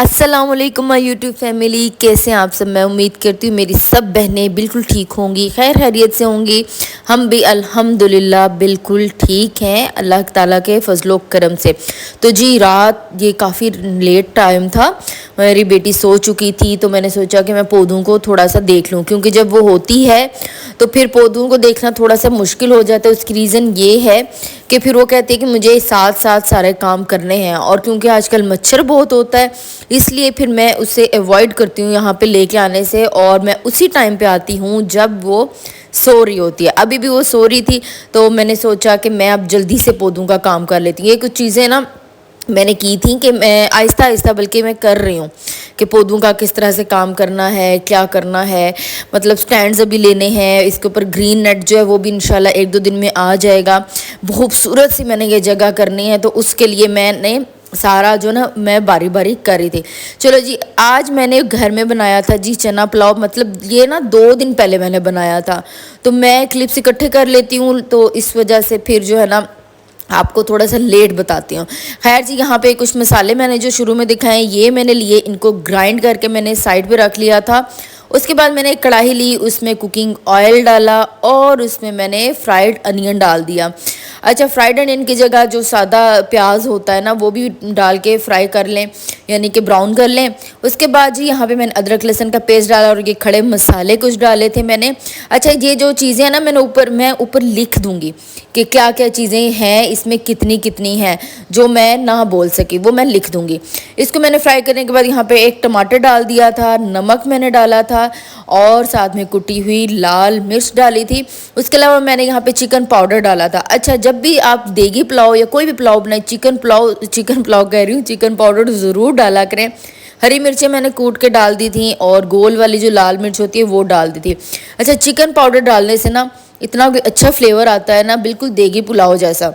अस्सलामुअलैकुम my YouTube family, कैसे हैं आप सब। मैं उम्मीद करती हूँ मेरी सब बहनें बिल्कुल ठीक होंगी, खैर खैरियत से होंगी। हम भी अल्हम्दुलिल्लाह बिल्कुल ठीक हैं अल्लाह ताला के फजलो करम से। तो जी रात ये काफ़ी लेट टाइम था, मेरी बेटी सो चुकी थी, तो मैंने सोचा कि मैं पौधों को थोड़ा सा देख लूँ, क्योंकि जब वो होती है तो फिर पौधों को देखना थोड़ा सा मुश्किल हो जाता है। उसकी रीज़न ये है कि फिर वो कहती है कि मुझे साथ साथ सारे काम करने हैं, और क्योंकि आजकल मच्छर बहुत होता है इसलिए फिर मैं उसे अवॉइड करती हूँ यहाँ पे लेके आने से, और मैं उसी टाइम पे आती हूँ जब वो सो रही होती है। अभी भी वो सो रही थी, तो मैंने सोचा कि मैं अब जल्दी से पौधों का काम कर लेती हूँ। ये कुछ चीज़ें ना मैंने की थी कि मैं आहिस्ता आहिस्ता बल्कि मैं कर रही हूँ कि पौधों का किस तरह से काम करना है, क्या करना है। मतलब स्टैंड्स अभी लेने हैं, इसके ऊपर ग्रीन नेट जो है वो भी इंशाल्लाह एक दो दिन में आ जाएगा। खूबसूरत सी मैंने ये जगह करनी है, तो उसके लिए मैंने सारा जो ना मैं बारी बारी कर रही थी। चलो जी, आज मैंने घर में बनाया था जी चना पुलाव। मतलब ये ना 2 दिन पहले मैंने बनाया था, तो मैं क्लिप्स इकट्ठे कर लेती हूँ, तो इस वजह से फिर जो है ना आपको थोड़ा सा लेट बताती हूँ। खैर जी, यहाँ पे कुछ मसाले मैंने जो शुरू में दिखाए ये मैंने लिए, इनको ग्राइंड करके मैंने साइड पे रख लिया था। उसके बाद मैंने एक कढ़ाई ली, उसमें कुकिंग ऑयल डाला और उसमें मैंने फ्राइड अनियन डाल दिया। अच्छा, फ्राइड अनियन की जगह जो सादा प्याज होता है ना वो भी डाल के फ्राई कर लें, यानी कि ब्राउन कर लें। उसके बाद जी यहाँ पे मैंने अदरक लहसुन का पेस्ट डाला और ये खड़े मसाले कुछ डाले थे मैंने। अच्छा, ये जो चीज़ें हैं ना मैं ऊपर लिख दूँगी कि क्या क्या चीज़ें हैं इसमें, कितनी कितनी हैं, जो मैं ना बोल सकी वो मैं लिख दूँगी। इसको मैंने फ्राई करने के बाद यहाँ पे एक टमाटर डाल दिया था, नमक मैंने डाला था और साथ में कुटी हुई लाल मिर्च डाली थी। उसके अलावा मैंने यहाँ पे चिकन पाउडर डाला था। अच्छा, जब भी आप देगी पुलाव या कोई भी पुलाव बनाए, चिकन पुलाव कह रही हूँ, चिकन पाउडर ज़रूर डाला करें। हरी मिर्चें मैंने कूट के डाल दी थी और गोल वाली जो लाल मिर्च होती है वो डाल दी थी। अच्छा, चिकन पाउडर डालने से ना इतना अच्छा फ्लेवर आता है ना, बिल्कुल देगी पुलाव जैसा।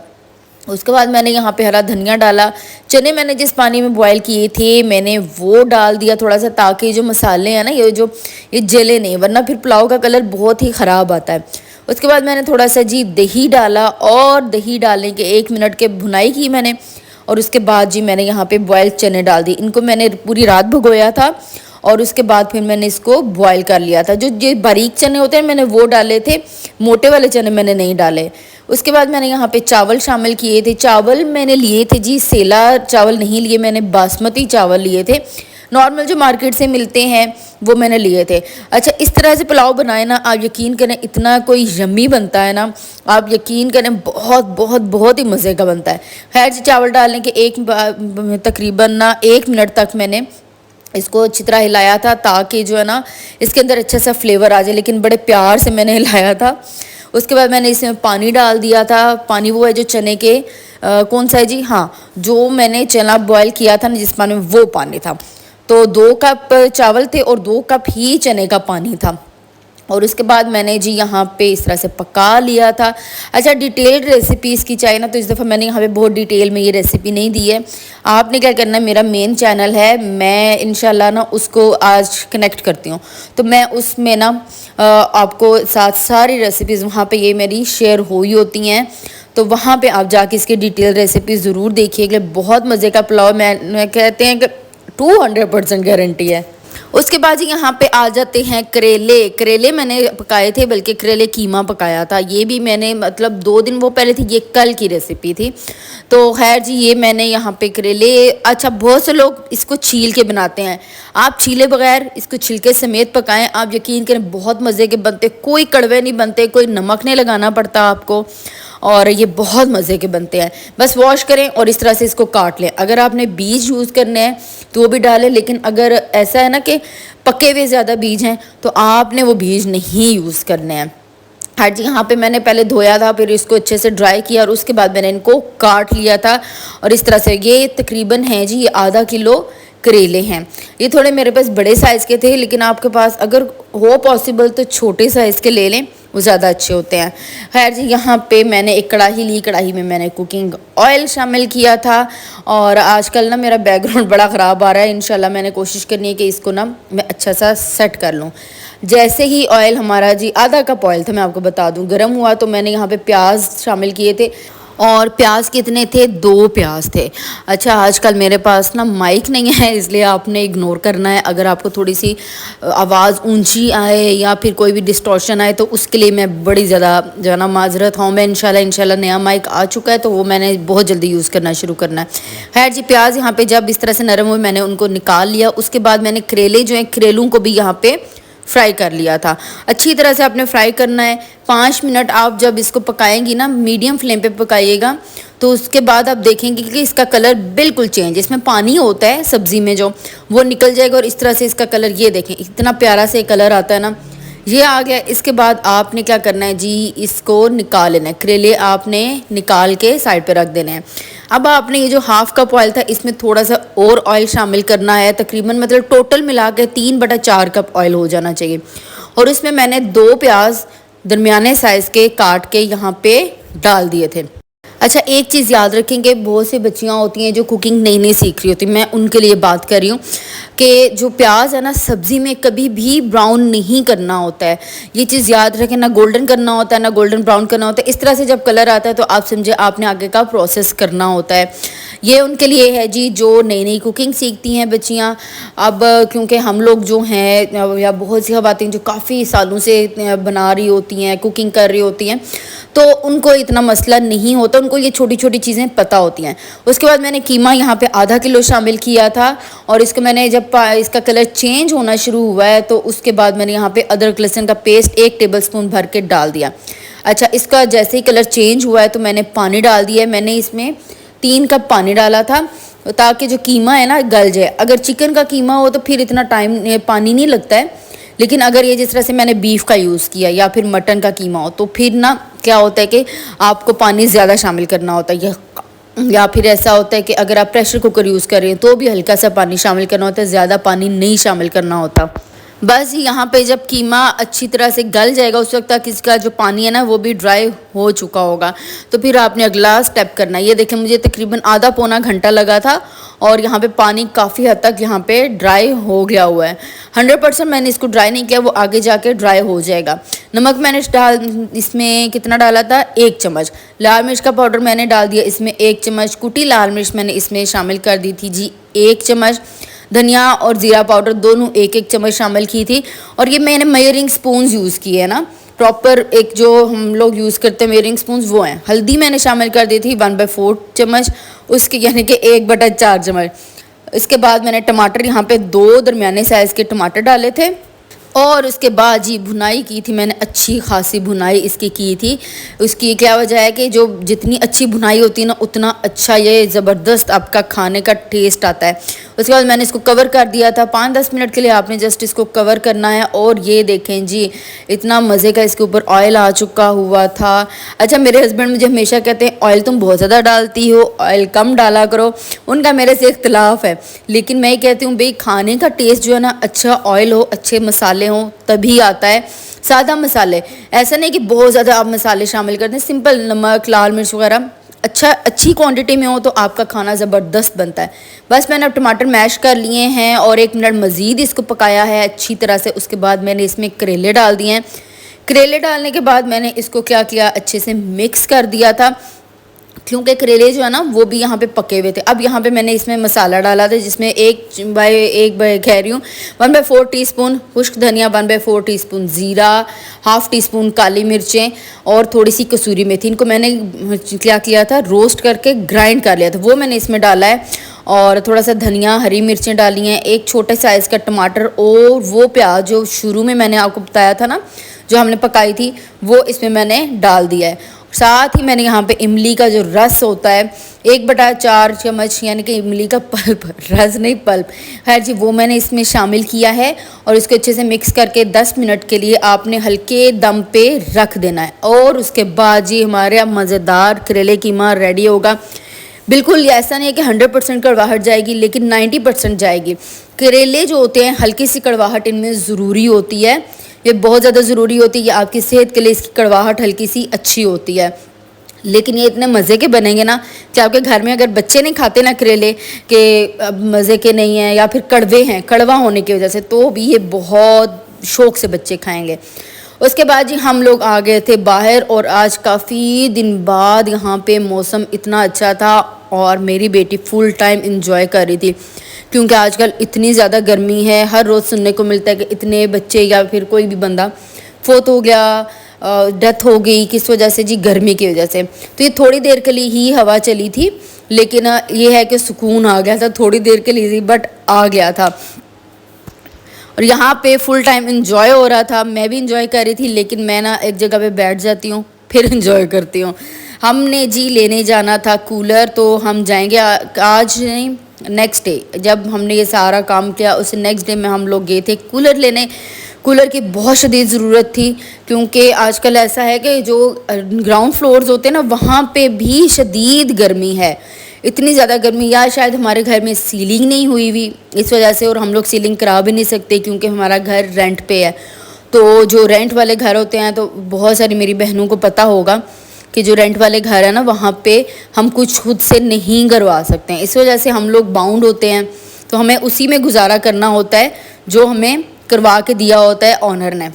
उसके बाद मैंने यहाँ पे हरा धनिया डाला। चने मैंने जिस पानी में बॉईल किए थे मैंने वो डाल दिया थोड़ा सा, ताकि जो मसाले हैं ना ये जले नहीं, वरना फिर पुलाव का कलर बहुत ही ख़राब आता है। उसके बाद मैंने थोड़ा सा जी दही डाला, और दही डालने के 1 मिनट के भुनाई की मैंने, और उसके बाद जी मैंने यहाँ पे बॉयल चने डाल दिए। इनको मैंने पूरी रात भिगोया था और उसके बाद फिर मैंने इसको बॉयल कर लिया था। जो ये बारीक चने होते हैं मैंने वो डाले थे, मोटे वाले चने मैंने नहीं डाले। उसके बाद मैंने यहाँ पे चावल शामिल किए थे। चावल मैंने लिए थे जी, सेला चावल नहीं लिए मैंने, बासमती चावल लिए थे, नॉर्मल जो मार्केट से मिलते हैं वो मैंने लिए थे। अच्छा, इस तरह से पुलाव बनाए ना, आप यकीन करें इतना कोई यम्मी बनता है ना, आप यकीन करें बहुत बहुत बहुत ही मज़े का बनता है। खैर जी, चावल डालने के तकरीबन ना 1 मिनट तक मैंने इसको अच्छी तरह हिलाया था, ताकि जो है ना इसके अंदर अच्छा सा फ्लेवर आ जाए, लेकिन बड़े प्यार से मैंने हिलाया था। उसके बाद मैंने इसमें पानी डाल दिया था। पानी वो है जो चने के कौन सा है जी, हाँ, जो मैंने चना बॉयल किया था ना जिस पानी में, वो पानी था। तो 2 कप चावल थे और 2 कप ही चने का पानी था। और उसके बाद मैंने जी यहाँ पे इस तरह से पका लिया था। अच्छा, डिटेल्ड रेसिपी इसकी चाहिए ना, तो इस दफ़ा मैंने यहाँ पे बहुत डिटेल में ये रेसिपी नहीं दी है। आपने क्या करना है, मेरा मेन चैनल है, मैं इंशाल्लाह ना उसको आज कनेक्ट करती हूँ, तो मैं उसमें ना आपको साथ सारी रेसिपीज़ वहाँ पे ये मेरी शेयर हुई होती हैं, तो वहाँ पे आप जाके इसकी डिटेल रेसिपी ज़रूर देखिएगा। बहुत मज़े का पुलाव, मैं कहते हैं कि 200% गारंटी है। उसके बाद यहाँ पे आ जाते हैं करेले। करेले मैंने पकाए थे, बल्कि करेले कीमा पकाया था। ये भी मैंने मतलब 2 दिन वो पहले थी, ये कल की रेसिपी थी। तो खैर जी, ये मैंने यहाँ पे करेले, अच्छा बहुत से लोग इसको छील के बनाते हैं, आप छीले बगैर इसको छिलके समेत पकाएं, आप यकीन करें बहुत मज़े के बनते, कोई कड़वे नहीं बनते, कोई नमक नहीं लगाना पड़ता आपको, और ये बहुत मज़े के बनते हैं। बस वॉश करें और इस तरह से इसको काट लें। अगर आपने बीज यूज़ करने हैं तो वो भी डालें, लेकिन अगर ऐसा है ना कि पके हुए ज़्यादा बीज हैं तो आपने वो बीज नहीं यूज़ करने हैं। हाँ जी, यहाँ पे मैंने पहले धोया था, फिर इसको अच्छे से ड्राई किया और उसके बाद मैंने इनको काट लिया था। और इस तरह से ये तकरीबन है जी, ये आधा किलो करेले हैं। ये थोड़े मेरे पास बड़े साइज़ के थे, लेकिन आपके पास अगर हो पॉसिबल तो छोटे साइज़ के ले लें, वो ज़्यादा अच्छे होते हैं। खैर जी, यहाँ पे मैंने एक कढ़ाई ली, कढ़ाई में मैंने कुकिंग ऑयल शामिल किया था। और आजकल ना मेरा बैकग्राउंड बड़ा ख़राब आ रहा है, इंशाल्लाह मैंने कोशिश करनी है कि इसको ना मैं अच्छा सा सेट कर लूँ। जैसे ही ऑयल हमारा जी, आधा कप ऑयल था मैं आपको बता दूँ, गर्म हुआ, तो मैंने यहाँ पे प्याज शामिल किए थे और प्याज कितने थे? 2 प्याज थे। अच्छा, आजकल मेरे पास ना माइक नहीं है, इसलिए आपने इग्नोर करना है। अगर आपको थोड़ी सी आवाज़ ऊंची आए या फिर कोई भी डिस्टॉर्शन आए तो उसके लिए मैं बड़ी ज़्यादा जो है ना माजरत हूँ। मैं इंशाल्लाह नया माइक आ चुका है तो वो मैंने बहुत जल्दी यूज़ करना शुरू करना है। खैर जी, प्याज यहाँ पे जब इस तरह से नरम हुए मैंने उनको निकाल लिया। उसके बाद मैंने करेले जो हैं, करेलों को भी यहाँ पे फ्राई कर लिया था। अच्छी तरह से आपने फ्राई करना है। 5 मिनट आप जब इसको पकाएंगी ना, मीडियम फ्लेम पे पकाइएगा, तो उसके बाद आप देखेंगे कि इसका कलर बिल्कुल चेंज, इसमें पानी होता है सब्ज़ी में जो, वो निकल जाएगा और इस तरह से इसका कलर, ये देखें इतना प्यारा से कलर आता है ना, ये आ गया। इसके बाद आपने क्या करना है जी, इसको निकाल लेना है। करेले आपने निकाल के साइड पे रख देने हैं। अब आपने ये जो हाफ कप ऑयल था इसमें थोड़ा सा और ऑयल शामिल करना है। तकरीबन मतलब टोटल मिला के 3/4 कप ऑयल हो जाना चाहिए। और इसमें मैंने 2 प्याज दरमियाने साइज़ के काट के यहाँ पे डाल दिए थे। अच्छा, एक चीज़ याद रखेंगे, बहुत सी बच्चियाँ होती हैं जो कुकिंग नई सीख रही होती, मैं उनके लिए बात कर रही हूँ कि जो प्याज है ना, सब्ज़ी में कभी भी ब्राउन नहीं करना होता है। ये चीज़ याद रखें, ना गोल्डन करना होता है ना गोल्डन ब्राउन करना होता है। इस तरह से जब कलर आता है तो आप समझे आपने आगे का प्रोसेस करना होता है। ये उनके लिए है जी जो नई कुकिंग सीखती हैं बच्चियाँ। अब क्योंकि हम लोग जो हैं या बहुत सी ख़वातीन जो काफ़ी सालों से बना रही होती हैं, कुकिंग कर रही होती हैं, तो उनको इतना मसला नहीं होता, उनको ये छोटी छोटी चीज़ें पता होती हैं। उसके बाद मैंने कीमा यहाँ पे आधा किलो शामिल किया था और इसको मैंने जब इसका कलर चेंज होना शुरू हुआ है तो उसके बाद मैंने यहाँ पे अदरक लहसुन का पेस्ट 1 टेबलस्पून भर के डाल दिया। अच्छा, इसका जैसे ही कलर चेंज हुआ है तो मैंने पानी डाल दिया है। मैंने इसमें 3 कप पानी डाला था ताकि जो कीमा है ना गल जाए। अगर चिकन का कीमा हो तो फिर इतना टाइम पानी नहीं लगता है, लेकिन अगर ये जिस तरह से मैंने बीफ का यूज़ किया या फिर मटन का कीमा हो तो फिर ना क्या होता है कि आपको पानी ज़्यादा शामिल करना होता है। या फिर ऐसा होता है कि अगर आप प्रेशर कुकर यूज़ कर रहे हैं तो भी हल्का सा पानी शामिल करना होता है, ज़्यादा पानी नहीं शामिल करना होता। बस यहाँ पे जब कीमा अच्छी तरह से गल जाएगा उस वक्त तक इसका जो पानी है ना वो भी ड्राई हो चुका होगा, तो फिर आपने अगला स्टेप करना है। ये देखें, मुझे तकरीबन आधा पौना घंटा लगा था और यहाँ पे पानी काफ़ी हद तक यहाँ पे ड्राई हो गया हुआ है। 100% मैंने इसको ड्राई नहीं किया, वो आगे जाके ड्राई हो जाएगा। नमक मैंने इसमें कितना डाला था? 1 चम्मच। लाल मिर्च का पाउडर मैंने डाल दिया इसमें 1 चम्मच। कुटी लाल मिर्च मैंने इसमें शामिल कर दी थी जी 1 चम्मच। धनिया और ज़ीरा पाउडर दोनों 1-1 चम्मच शामिल की थी। और ये मैंने मेजरिंग स्पून यूज़ किए हैं ना, प्रॉपर एक जो हम लोग यूज़ करते हैं मेजरिंग स्पून वो हैं। हल्दी मैंने शामिल कर दी थी 1/4 चम्मच, उसके यानी कि 1/4 चम्मच। इसके बाद मैंने टमाटर यहाँ पे 2 दरमियाने साइज़ के टमाटर डाले थे और उसके बाद जी भुनाई की थी मैंने, अच्छी खासी भुनाई इसकी की थी। उसकी क्या वजह है कि जो जितनी अच्छी भुनाई होती है ना उतना अच्छा ये ज़बरदस्त आपका खाने का टेस्ट आता है। उसके बाद मैंने इसको कवर कर दिया था 5-10 मिनट के लिए, आपने जस्ट इसको कवर करना है। और ये देखें जी, इतना मज़े का इसके ऊपर ऑयल आ चुका हुआ था। अच्छा, मेरे हस्बैंड मुझे हमेशा कहते हैं ऑयल तुम बहुत ज़्यादा डालती हो, ऑयल कम डाला करो। उनका मेरे से इख्तलाफ है, लेकिन मैं कहती हूँ भाई खाने का टेस्ट जो है ना, अच्छा ऑयल हो, अच्छे मसाले हों तभी आता है। सादा मसाले, ऐसा नहीं कि बहुत ज़्यादा आप मसाले शामिल करते हैं, सिंपल नमक लाल मिर्च वगैरह अच्छी क्वांटिटी में हो तो आपका खाना ज़बरदस्त बनता है। बस मैंने अब टमाटर मैश कर लिए हैं और 1 मिनट मज़ीद इसको पकाया है अच्छी तरह से। उसके बाद मैंने इसमें करेले डाल दिए हैं। करेले डालने के बाद मैंने इसको क्या किया, अच्छे से मिक्स कर दिया था, क्योंकि करेले जो है ना वो भी यहाँ पे पके हुए थे। अब यहाँ पे मैंने इसमें मसाला डाला था जिसमें 1/4 टीस्पून खुश्क धनिया, 1/4 टीस्पून ज़ीरा, ½ टीस्पून काली मिर्चें और थोड़ी सी कसूरी मेथी। इनको मैंने क्या किया था, रोस्ट करके ग्राइंड कर लिया था, वो मैंने इसमें डाला है। और थोड़ा सा धनिया, हरी मिर्चें डाली हैं, 1 छोटे साइज़ का टमाटर और वो प्याज जो शुरू में मैंने आपको बताया था ना जो हमने पकाई थी वो इसमें मैंने डाल दिया है। साथ ही मैंने यहाँ पे इमली का जो रस होता है 1/4 चम्मच, यानी कि इमली का पल्प, रस नहीं पल्प, खैर जी, वो मैंने इसमें शामिल किया है। और इसको अच्छे से मिक्स करके 10 मिनट के लिए आपने हल्के दम पे रख देना है। और उसके बाद जी हमारे यहाँ मज़ेदार करेले कीमा रेडी होगा। बिल्कुल ऐसा नहीं है कि 100% कड़वाहट जाएगी, लेकिन 90% जाएगी। करेले जो होते हैं हल्की सी कड़वाहट इनमें ज़रूरी होती है, ये बहुत ज़्यादा ज़रूरी होती है, आपकी सेहत के लिए इसकी कड़वाहट हल्की सी अच्छी होती है। लेकिन ये इतने मज़े के बनेंगे ना कि आपके घर में अगर बच्चे नहीं खाते ना करेले के मज़े के नहीं हैं या फिर कड़वे हैं, कड़वा होने की वजह से, तो भी ये बहुत शौक़ से बच्चे खाएंगे। उसके बाद जी हम लोग आ गए थे बाहर, और आज काफ़ी दिन बाद यहाँ पे मौसम इतना अच्छा था और मेरी बेटी फुल टाइम इंजॉय कर रही थी, क्योंकि आजकल इतनी ज़्यादा गर्मी है। हर रोज़ सुनने को मिलता है कि इतने बच्चे या फिर कोई भी बंदा फोत हो गया, डेथ हो गई, किस वजह से जी, गर्मी की वजह से। तो ये थोड़ी देर के लिए ही हवा चली थी, लेकिन ये है कि सुकून आ गया था, थोड़ी देर के लिए बट आ गया था। और यहाँ पे फुल टाइम इंजॉय हो रहा था, मैं भी इंजॉय कर रही थी, लेकिन मैं ना एक जगह पे बैठ जाती हूँ फिर इंजॉय करती हूँ। हमने जी लेने जाना था कूलर, तो हम जाएंगे आज नहीं, नेक्स्ट डे। जब हमने ये सारा काम किया उस नेक्स्ट डे में हम लोग गए थे कूलर लेने। कूलर की बहुत शदीद ज़रूरत थी, क्योंकि आजकल ऐसा है कि जो ग्राउंड फ्लोर्स होते हैं ना, वहाँ पे भी शदीद गर्मी है, इतनी ज़्यादा गर्मी। या शायद हमारे घर में सीलिंग नहीं हुई हुई इस वजह से, और हम लोग सीलिंग करा भी नहीं सकते क्योंकि हमारा घर रेंट पे है। तो जो रेंट वाले घर होते हैं, तो बहुत सारी मेरी बहनों को पता होगा कि जो रेंट वाले घर है ना, वहाँ पे हम कुछ खुद से नहीं करवा सकते हैं। इस वजह से हम लोग बाउंड होते हैं, तो हमें उसी में गुजारा करना होता है जो हमें करवा के दिया होता है ऑनर ने।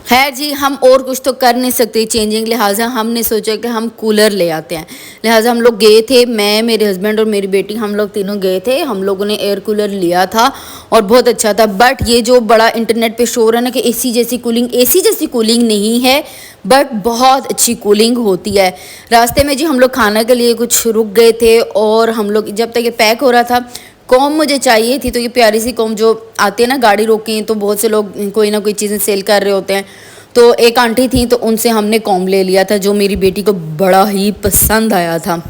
खैर जी, हम और कुछ तो कर नहीं सकते चेंजिंग, लिहाजा हमने सोचा कि हम कूलर ले आते हैं। लिहाजा हम लोग गए थे, मैं, मेरे हस्बैंड और मेरी बेटी, हम लोग तीनों गए थे। हम लोगों ने एयर कूलर लिया था और बहुत अच्छा था। बट ये जो बड़ा इंटरनेट पे शो रहा है ना कि एसी जैसी कूलिंग, एसी जैसी कूलिंग नहीं है, बट बहुत अच्छी कूलिंग होती है। रास्ते में जी हम लोग खाने के लिए कुछ रुक गए थे, और हम लोग जब तक ये पैक हो रहा था, कॉम मुझे चाहिए थी। तो ये प्यारी सी कॉम जो आती है ना गाड़ी रोकी, तो बहुत से लोग कोई ना कोई चीज़ें सेल कर रहे होते हैं, तो एक आंटी थी, तो उनसे हमने कॉम ले लिया था, जो मेरी बेटी को बड़ा ही पसंद आया था।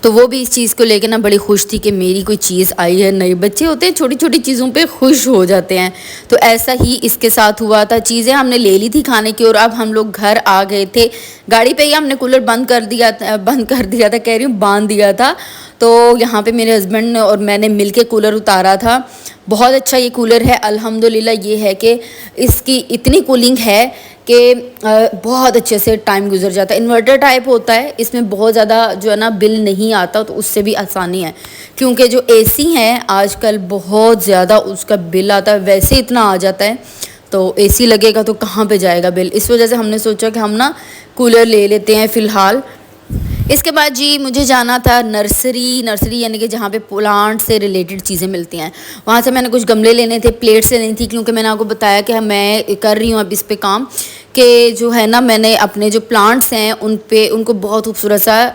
तो वो भी इस चीज़ को लेकर ना बड़ी खुश थी कि मेरी कोई चीज़ आई है। नए बच्चे होते हैं, छोटी छोटी चीज़ों पे खुश हो जाते हैं, तो ऐसा ही इसके साथ हुआ था। चीज़ें हमने ले ली थी खाने की, और अब हम लोग घर आ गए थे। गाड़ी पे ही हमने कूलर बंद कर दिया था, कह रही हूँ, बांध दिया था। तो यहाँ पे मेरे हस्बैंड ने और मैंने मिल के कूलर उतारा था। बहुत अच्छा ये कूलर है अल्हम्दुलिल्लाह। ये है कि इसकी इतनी कूलिंग है कि बहुत अच्छे से टाइम गुजर जाता है। इन्वर्टर टाइप होता है, इसमें बहुत ज़्यादा जो है ना बिल नहीं आता, तो उससे भी आसानी है। क्योंकि जो एसी हैं आजकल बहुत ज़्यादा उसका बिल आता है, वैसे इतना आ जाता है, तो एसी लगेगा तो कहाँ पे जाएगा बिल। इस वजह से हमने सोचा कि हम ना कूलर ले लेते हैं फ़िलहाल। इसके बाद जी मुझे जाना था नर्सरी यानी कि जहाँ पे प्लांट से रिलेटेड चीज़ें मिलती हैं। वहाँ से मैंने कुछ गमले लेने थे, प्लेट्स लेनी थी, क्योंकि मैंने आपको बताया कि मैं कर रही हूँ अब इस पे काम, कि जो है ना मैंने अपने जो प्लांट्स हैं उनको बहुत खूबसूरत सा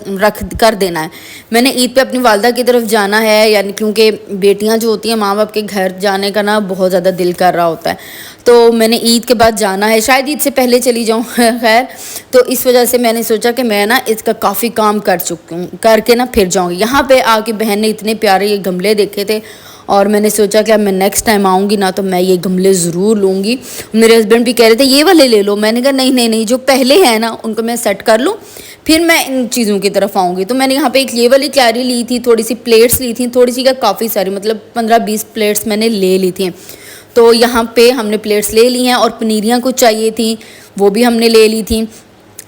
रख कर देना है। मैंने ईद पे अपनी वालदा की तरफ जाना है, यानी क्योंकि बेटियां जो होती हैं माँ बाप के घर जाने का ना बहुत ज़्यादा दिल कर रहा होता है, तो मैंने ईद के बाद जाना है, शायद ईद से पहले चली जाऊँ खैर। तो इस वजह से मैंने सोचा कि मैं ना इसका काफ़ी काम कर चुकी हूँ, करके ना फिर जाऊँगी। यहाँ पे आके बहन ने इतने प्यारे ये गमले देखे थे, और मैंने सोचा कि अब मैं नेक्स्ट टाइम आऊँगी ना तो मैं ये गमले ज़रूर लूँगी। मेरे हस्बैंड भी कह रहे थे ये वाले ले लो, मैंने कहा नहीं नहीं नहीं, जो पहले हैं ना उनको मैं सेट कर लूँ, फिर मैं इन चीज़ों की तरफ आऊँगी। तो मैंने यहाँ पे एक ये वाली क्यारी ली थी, थोड़ी सी प्लेट्स ली थी, थोड़ी सी क्या काफ़ी सारी, मतलब 15-20 प्लेट्स मैंने ले ली थी। तो यहाँ पे हमने प्लेट्स ले ली हैं, और पनीरियाँ कुछ चाहिए थी वो भी हमने ले ली थी।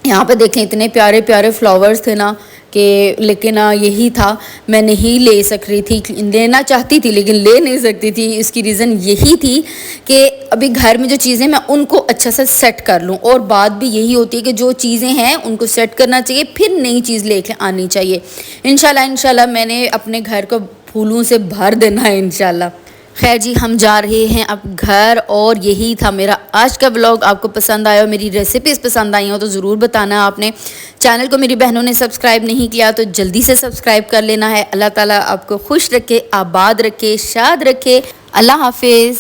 यहाँ पे देखें इतने प्यारे प्यारे फ्लावर्स थे ना कि, लेकिन यही था, मैं नहीं ले सक रही थी, लेना चाहती थी लेकिन ले नहीं सकती थी। इसकी रीज़न यही थी कि अभी घर में जो चीज़ें मैं उनको अच्छा से सेट कर लूँ, और बात भी यही होती है कि जो चीज़ें हैं उनको सेट करना चाहिए, फिर नई चीज़ लेके आनी चाहिए। इंशाल्लाह मैंने अपने घर को फूलों से भर देना है इंशाल्लाह। खैर जी, हम जा रहे हैं अब घर, और यही था मेरा आज का व्लॉग। आपको पसंद आया हो, मेरी रेसिपीज़ पसंद आई हो तो ज़रूर बताना। आपने चैनल को मेरी बहनों ने सब्सक्राइब नहीं किया तो जल्दी से सब्सक्राइब कर लेना है। अल्लाह ताला आपको खुश रखे, आबाद रखे, शाद रखे। अल्लाह हाफिज़।